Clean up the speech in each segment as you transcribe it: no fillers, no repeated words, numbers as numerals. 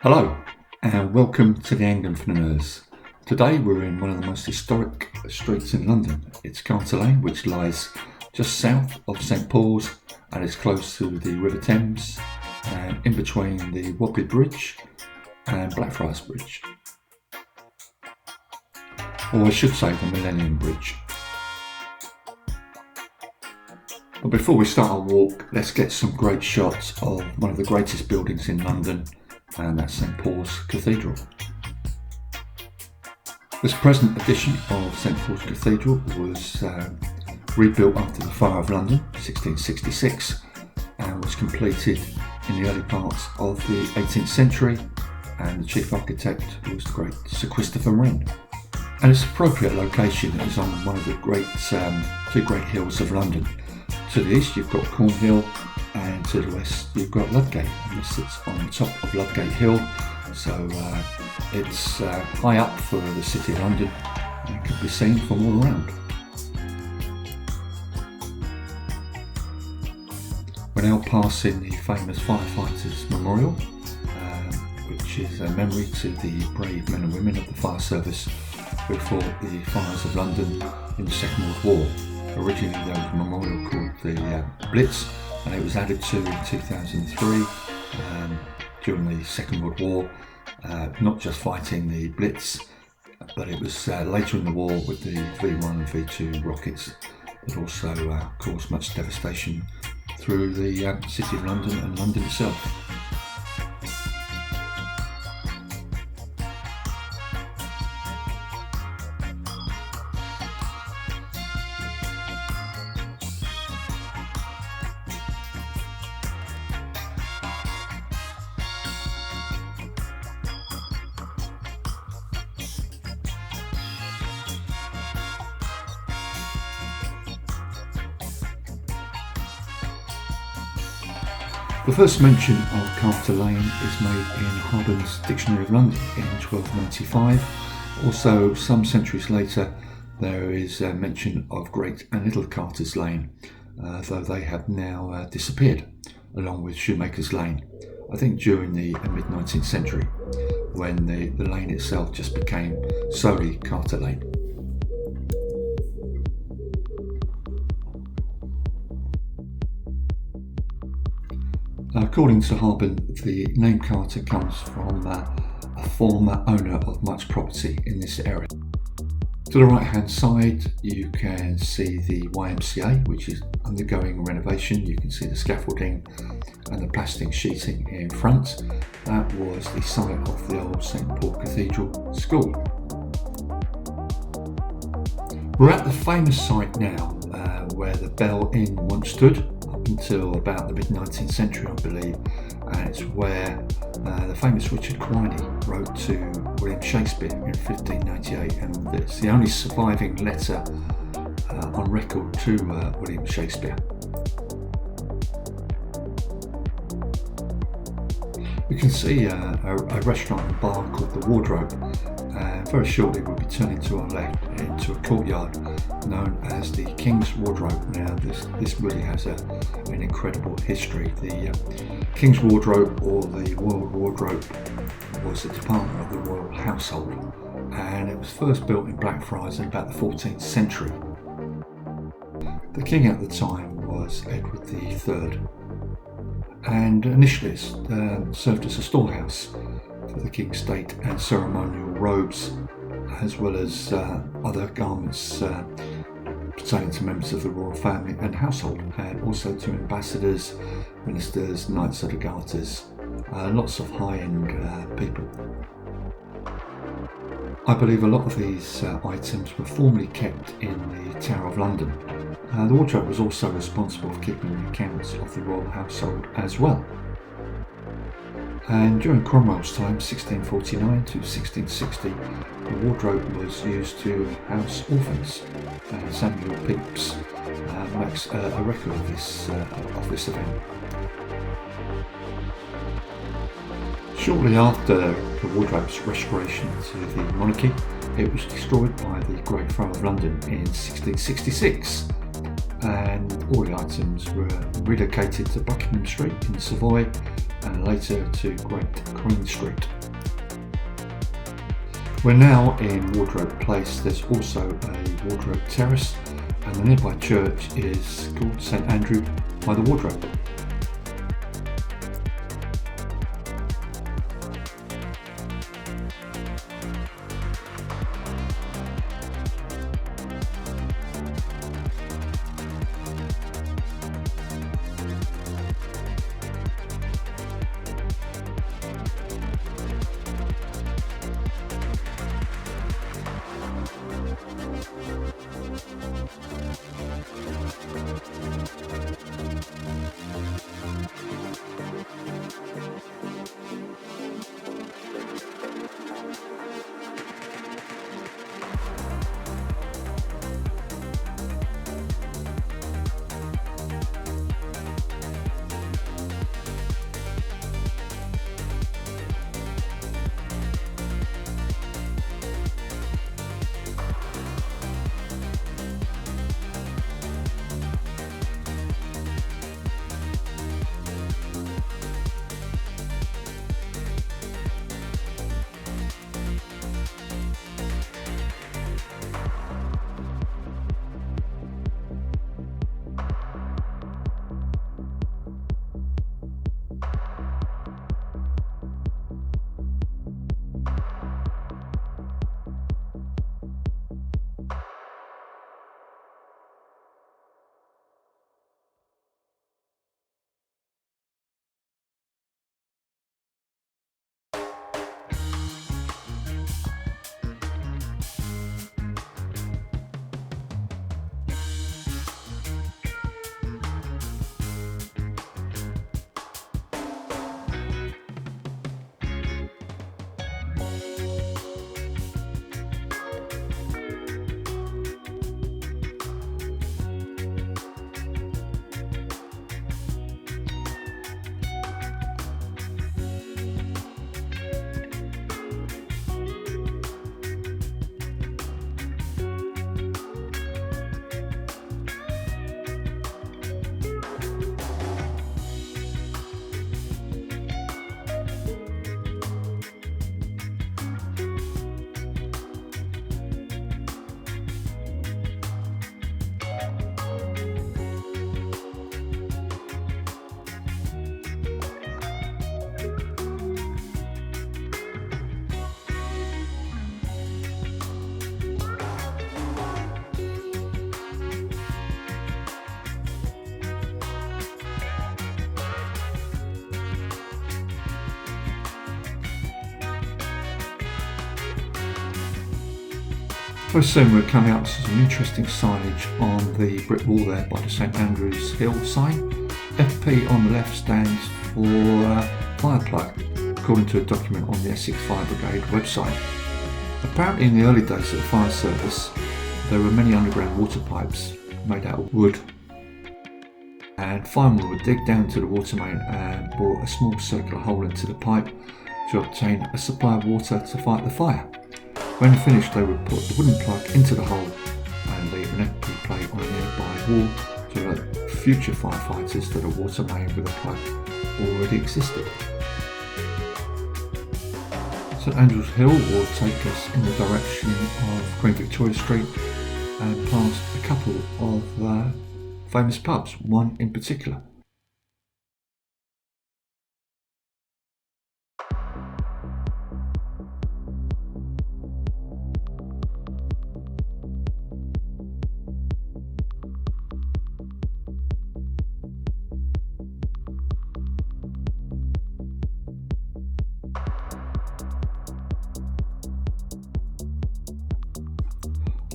Hello and welcome to the Flaneurs. Today we're in one of the most historic streets in London. It's Carter Lane, which lies just south of St Paul's and is close to the River Thames and in between the Wobbly Bridge and Blackfriars Bridge. Or I should say the Millennium Bridge. But before we start our walk, let's get some great shots of one of the greatest buildings in London, and that's St Paul's Cathedral. This present edition of St Paul's Cathedral was rebuilt after the Fire of London, 1666, and was completed in the early parts of the 18th century, and the chief architect was the great Sir Christopher Wren. And its appropriate location is on one of the two great hills of London. To the east you've got Cornhill, and to the west you've got Ludgate, and this sits on the top of Ludgate Hill, so it's high up for the City of London and can be seen from all around. We're now passing the famous Firefighters Memorial, which is a memory to the brave men and women of the fire service who fought the fires of London in the Second World War. Originally there was a memorial called the Blitz, and it was added to in 2003 during the Second World War, not just fighting the Blitz, but it was later in the war with the V1 and V2 rockets that also caused much devastation through the City of London and London itself. The first mention of Carter Lane is made in Harbin's Dictionary of London in 1295. Also, some centuries later, there is a mention of Great and Little Carter's Lane, though they have now disappeared, along with Shoemaker's Lane, I think during the mid-19th century, when the lane itself just became solely Carter Lane. According to Harbin, the name Carter comes from a former owner of much property in this area. To the right hand side you can see the YMCA, which is undergoing renovation. You can see the scaffolding and the plastic sheeting in front. That was the site of the old St Paul Cathedral School. We're at the famous site now where the Bell Inn once stood, until about the mid-19th century, I believe, and it's where the famous Richard Quiney wrote to William Shakespeare in 1598, and it's the only surviving letter on record to William Shakespeare. We can see a restaurant and bar called The Wardrobe, and very shortly we'll be turning to our left into a courtyard known as the King's Wardrobe. Now this really has an incredible history. The King's Wardrobe, or the Royal Wardrobe, was a department of the royal household, and it was first built in Blackfriars in about the 14th century. The king at the time was Edward III, and initially it served as a storehouse for the king's state and ceremonial robes, as well as other garments pertaining to members of the royal family and household, and also to ambassadors, ministers, knights of the garters, lots of high-end people. I believe a lot of these items were formerly kept in the Tower of London. The wardrobe was also responsible for keeping the accounts of the royal household as well. And during Cromwell's time, 1649 to 1660, the wardrobe was used to house orphans, and Samuel Pepys makes a record of this event. Shortly after the wardrobe's restoration to the monarchy, it was destroyed by the Great Fire of London in 1666, and all the items were relocated to Buckingham Street in Savoy and later to Great Queen Street. We're now in Wardrobe Place. There's also a Wardrobe Terrace, and the nearby church is called St Andrew by the Wardrobe. Very soon we're coming up to some interesting signage on the brick wall there by the St Andrews Hill sign. FP on the left stands for fire plug, according to a document on the Essex Fire Brigade website. Apparently in the early days of the fire service there were many underground water pipes made out of wood, and firemen would dig down to the water main and bore a small circular hole into the pipe to obtain a supply of water to fight the fire. When finished, they would put the wooden plug into the hole and leave an empty plate on a nearby wall to alert future firefighters that a water main with a plug already existed. St Andrews Hill will take us in the direction of Queen Victoria Street and past a couple of famous pubs, one in particular.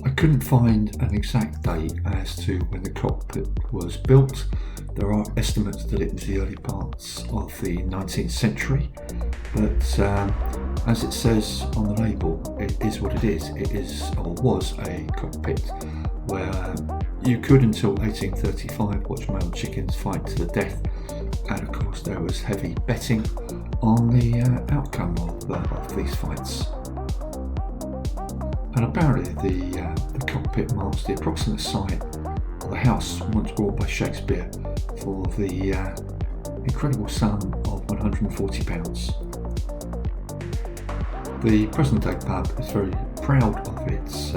I couldn't find an exact date as to when the cockpit was built. There are estimates that it was the early parts of the 19th century, but as it says on the label, it is what it is. It is, or was, a cockpit where you could, until 1835, watch male chickens fight to the death, and of course there was heavy betting on the outcome of these fights. And apparently the cockpit marks the approximate site of the house once bought by Shakespeare for the incredible sum of £140. The present day pub is very proud of its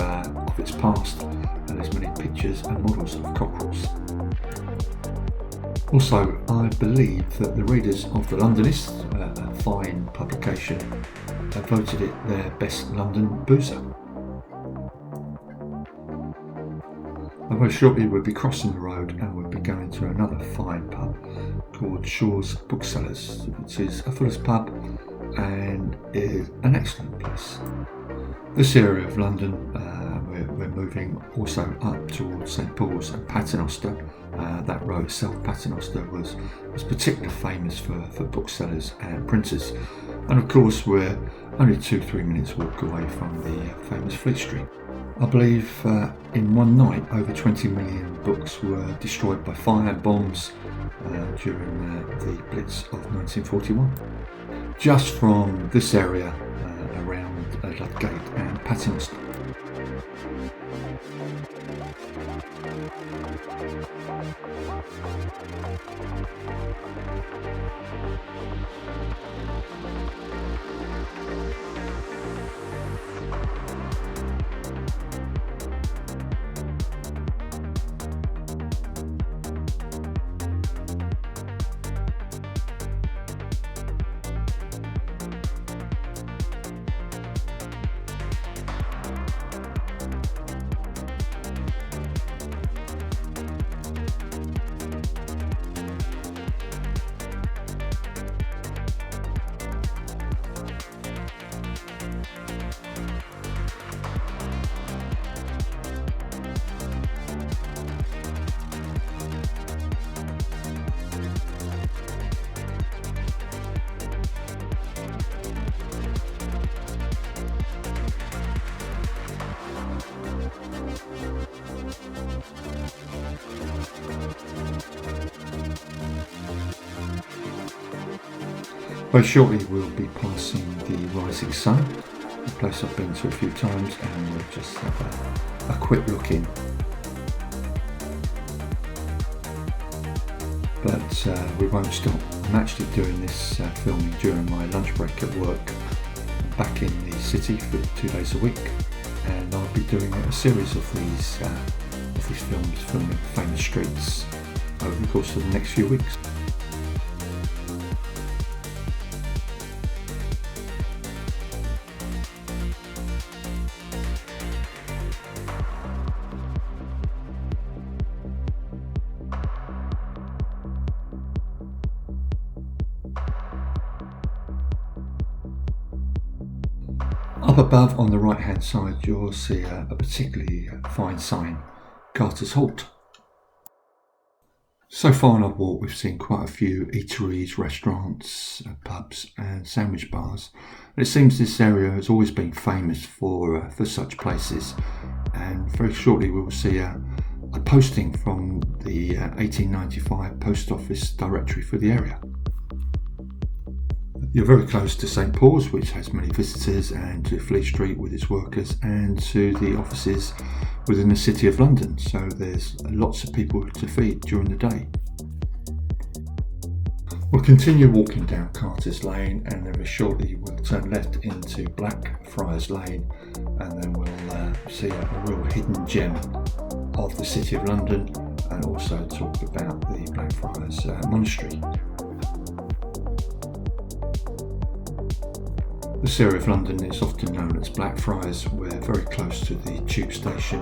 past, and there's many pictures and models of cockerels. Also, I believe that the readers of The Londonist, a fine publication, voted it their best London boozer. And very shortly we'll be crossing the road and we'll be going to another fine pub called Shaw's Booksellers, which is a Fuller's pub and is an excellent place. This area of London, we're moving also up towards St Paul's and Paternoster. That road itself, Paternoster, was particularly famous for booksellers and printers. And of course we're only 2-3 minutes walk away from the famous Fleet Street. I believe in one night over 20 million books were destroyed by fire and bombs during the Blitz of 1941. Just from this area around Ludgate and Paternoster. Very shortly we'll be passing the Rising Sun, a place I've been to a few times, and we'll just have a quick look in. But we won't stop. I'm actually doing this filming during my lunch break at work, back in the city for 2 days a week, and I'll be doing a series of these films, filming famous streets over the course of the next few weeks. Up above on the right hand side you'll see a particularly fine sign, Carter's Halt. So far on our walk we've seen quite a few eateries, restaurants, pubs and sandwich bars. And it seems this area has always been famous for such places, and very shortly we will see a posting from the 1895 Post Office directory for the area. You're very close to St Paul's, which has many visitors, and to Fleet Street with its workers, and to the offices within the City of London, so there's lots of people to feed during the day. We'll continue walking down Carter's Lane, and very shortly we'll turn left into Blackfriars Lane, and then we'll see a real hidden gem of the City of London, and also talk about the Blackfriars Monastery. This area of London is often known as Blackfriars. We're very close to the tube station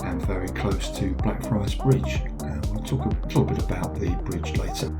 and very close to Blackfriars Bridge. We'll talk a little bit about the bridge later.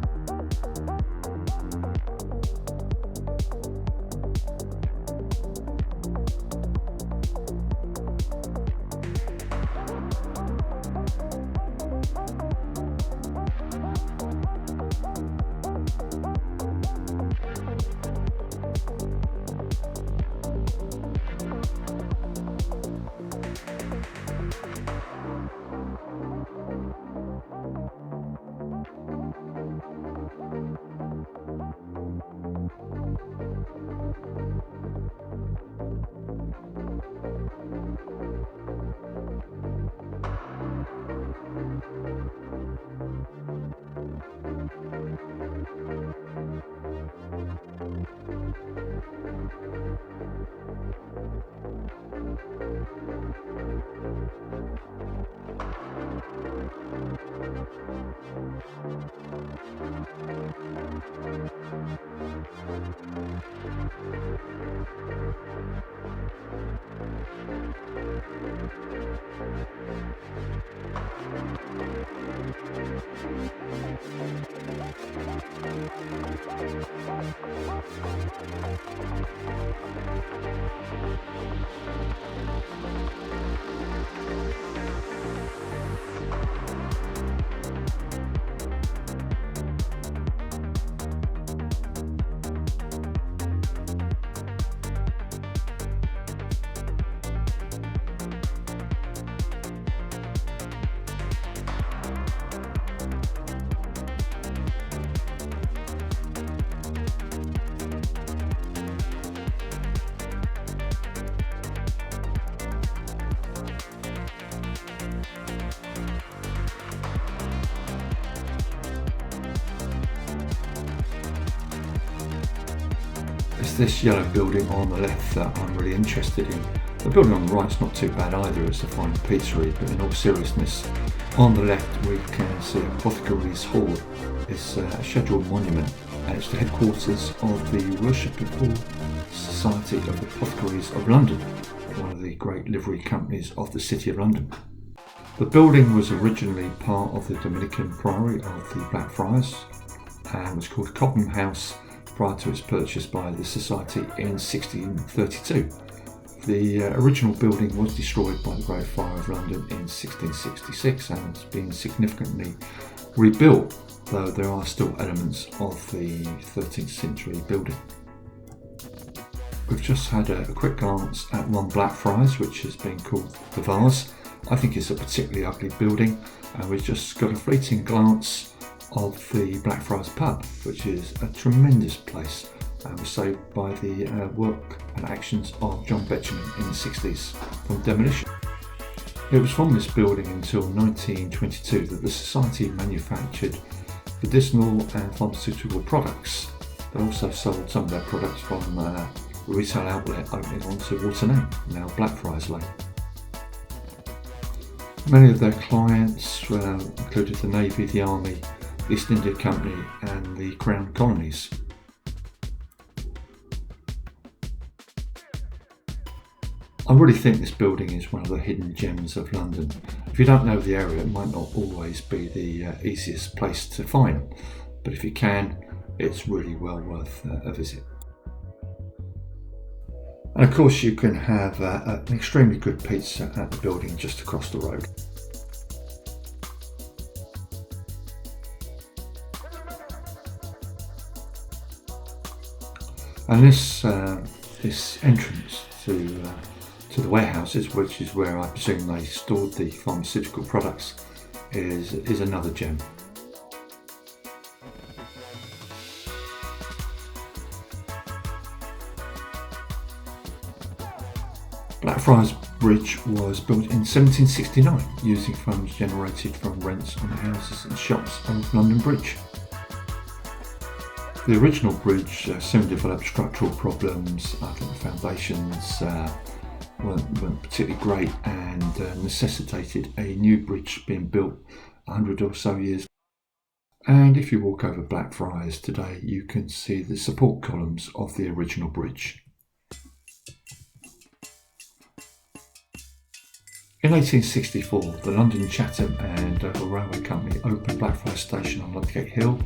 It's this yellow building on the left that I'm really interested in. The building on the right's not too bad either, it's a fine pizzeria, but in all seriousness, on the left we can see Apothecary Hall. It's a scheduled monument and it's the headquarters of the Worshipful Society of Apothecaries of London, one of the great livery companies of the City of London. The building was originally part of the Dominican Priory of the Blackfriars and was called Cobham House prior to its purchase by the Society in 1632. The original building was destroyed by the Great Fire of London in 1666 and has been significantly rebuilt, though there are still elements of the 13th century building. We've just had a quick glance at one Blackfriars, which has been called the Vase. I think it's a particularly ugly building, and we've just got a fleeting glance of the Blackfriars pub, which is a tremendous place and was saved by the work and actions of John Betjeman in the 60s from demolition. It was from this building until 1922 that the Society manufactured medicinal and pharmaceutical products. They also sold some of their products from a retail outlet opening onto Water Lane, now Blackfriars Lane. Many of their clients included the Navy, the Army, the East India Company and the Crown Colonies. I really think this building is one of the hidden gems of London. If you don't know the area, it might not always be the easiest place to find, but if you can, it's really well worth a visit. And of course you can have an extremely good pizza at the building just across the road. And this entrance to the warehouses, which is where I presume they stored the pharmaceutical products, is another gem. Blackfriars Bridge was built in 1769 using funds generated from rents on the houses and shops of London Bridge. The original bridge soon developed structural problems. I think the foundations weren't particularly great and necessitated a new bridge being built 100 or so years. And if you walk over Blackfriars today, you can see the support columns of the original bridge. In 1864, the London Chatham and Dover Railway Company opened Blackfriars Station on Ludgate Hill.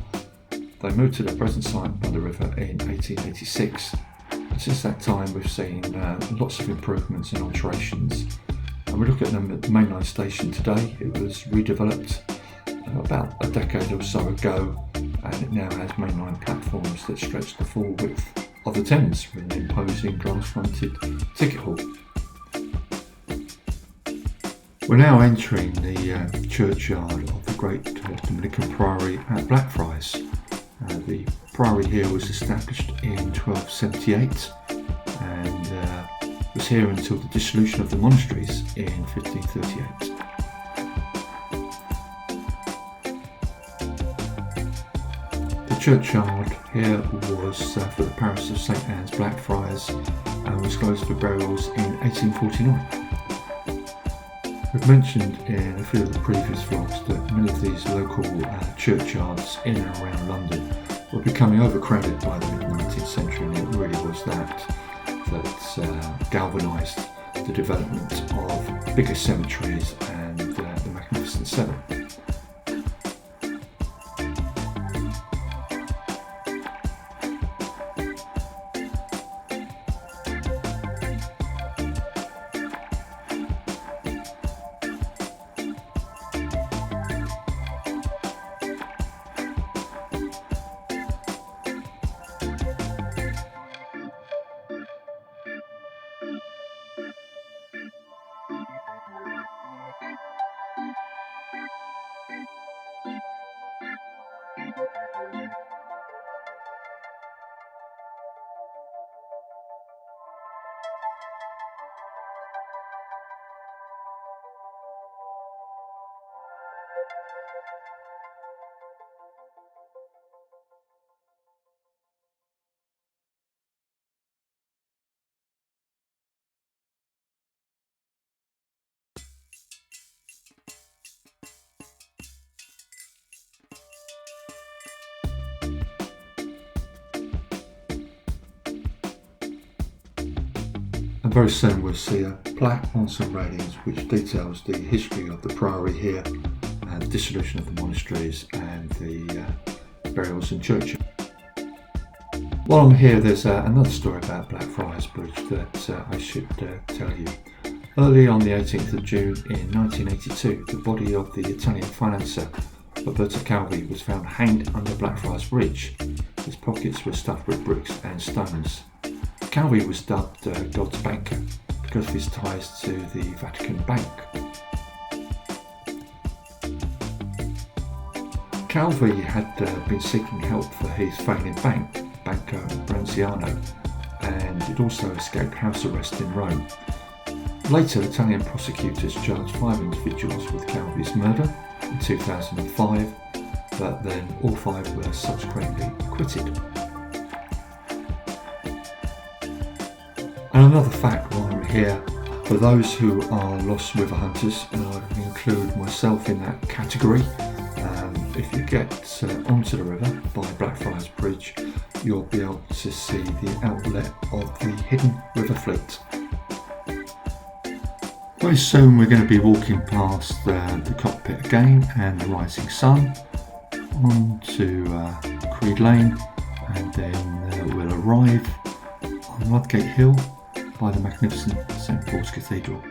They moved to their present site by the river in 1886. And since that time we've seen lots of improvements and alterations. And we look at them at the mainline station today. It was redeveloped about a decade or so ago, and it now has mainline platforms that stretch the full width of the Thames with an imposing glass-fronted ticket hall. We're now entering the churchyard of the great Dominican Priory at Blackfriars. The priory here was established in 1278 and was here until the dissolution of the monasteries in 1538. The churchyard here was for the parish of St Anne's Blackfriars and was closed for burials in 1849. We've mentioned in a few of the previous vlogs that many of these local churchyards in and around London were becoming overcrowded by the mid-19th century, and it really was that galvanised the development of bigger cemeteries and the Magnificent Seven. And very soon we'll see a plaque on some railings which details the history of the priory here and the dissolution of the monasteries and the burials and churches. While I'm here, there's another story about Blackfriars Bridge that I should tell you. Early on the 18th of June in 1982, the body of the Italian financier Roberto Calvi was found hanged under Blackfriars Bridge. His pockets were stuffed with bricks and stones. Calvi was dubbed God's banker because of his ties to the Vatican Bank. Calvi had been seeking help for his failing bank, Banco Branziano, and had also escaped house arrest in Rome. Later, Italian prosecutors charged 5 individuals with Calvi's murder in 2005, but then all 5 were subsequently acquitted. And another fact while I'm here, for those who are lost river hunters, and I can include myself in that category, if you get onto the river by Blackfriars Bridge, you'll be able to see the outlet of the hidden river fleet. Very soon we're going to be walking past the cockpit again and the rising sun onto Creed Lane, and then we'll arrive on Ludgate Hill by the magnificent St Paul's Cathedral.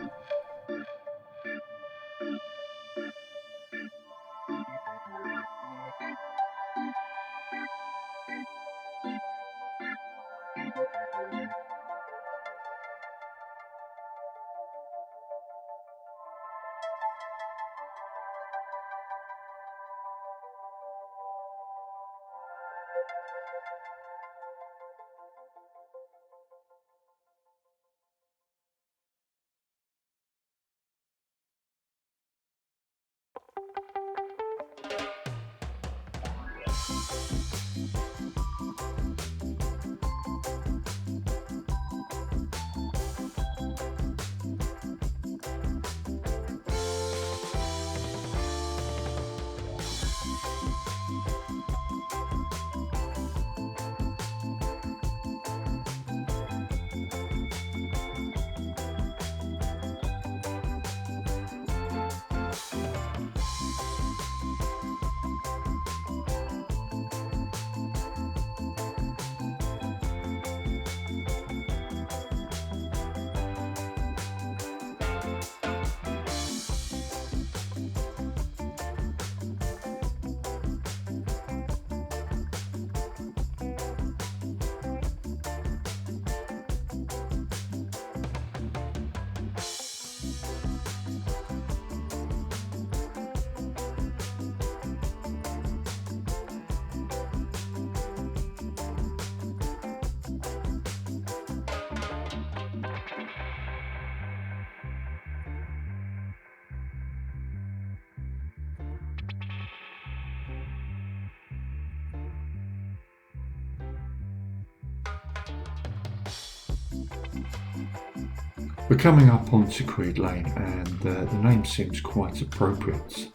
We're coming up onto Creed Lane, and the name seems quite appropriate.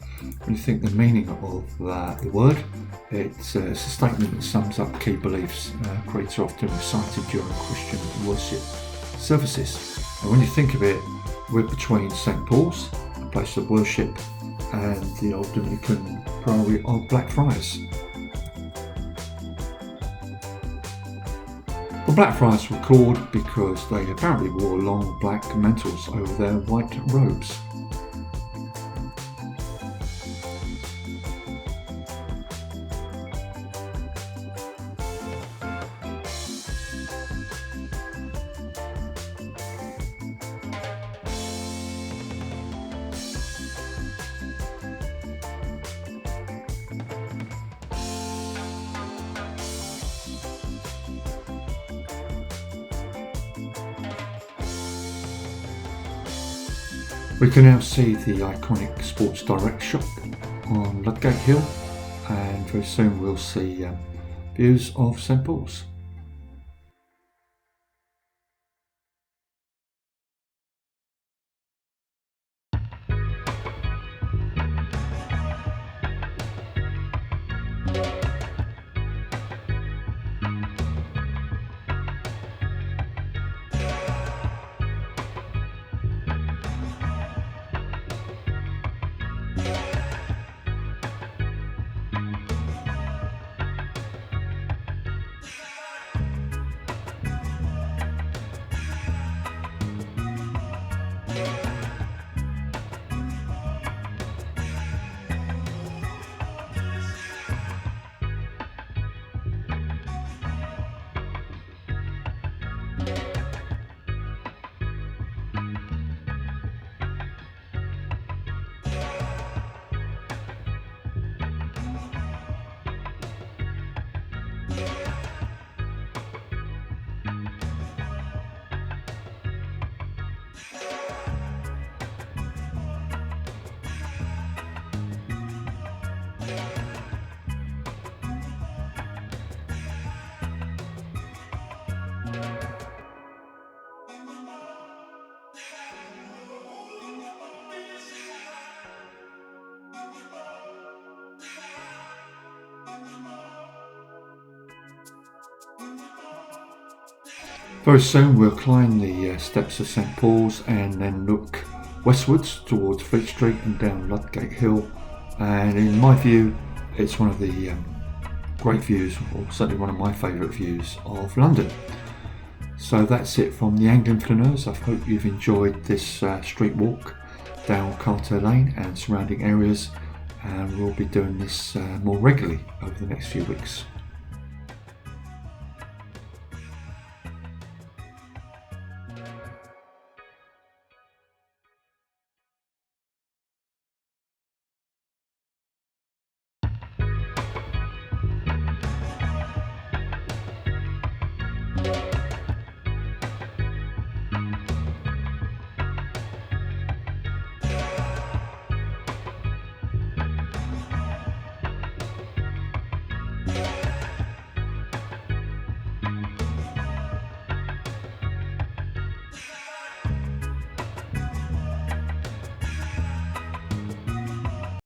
When you think the meaning of the word, it's a statement that sums up key beliefs. Creeds are often recited during Christian worship services. And when you think of it, we're between St Paul's, a place of worship, and the old Dominican Priory of Blackfriars. The Blackfriars were called because they apparently wore long black mantles over their white robes. We can now see the iconic Sports Direct shop on Ludgate Hill, and very soon we'll see views of St Paul's. Very soon we'll climb the steps of St Paul's and then look westwards towards Fleet Street and down Ludgate Hill, and in my view it's one of the great views, or certainly one of my favourite views of London. So that's it from the Anglian Flaneurs. I hope you've enjoyed this street walk down Carter Lane and surrounding areas, and we'll be doing this more regularly over the next few weeks.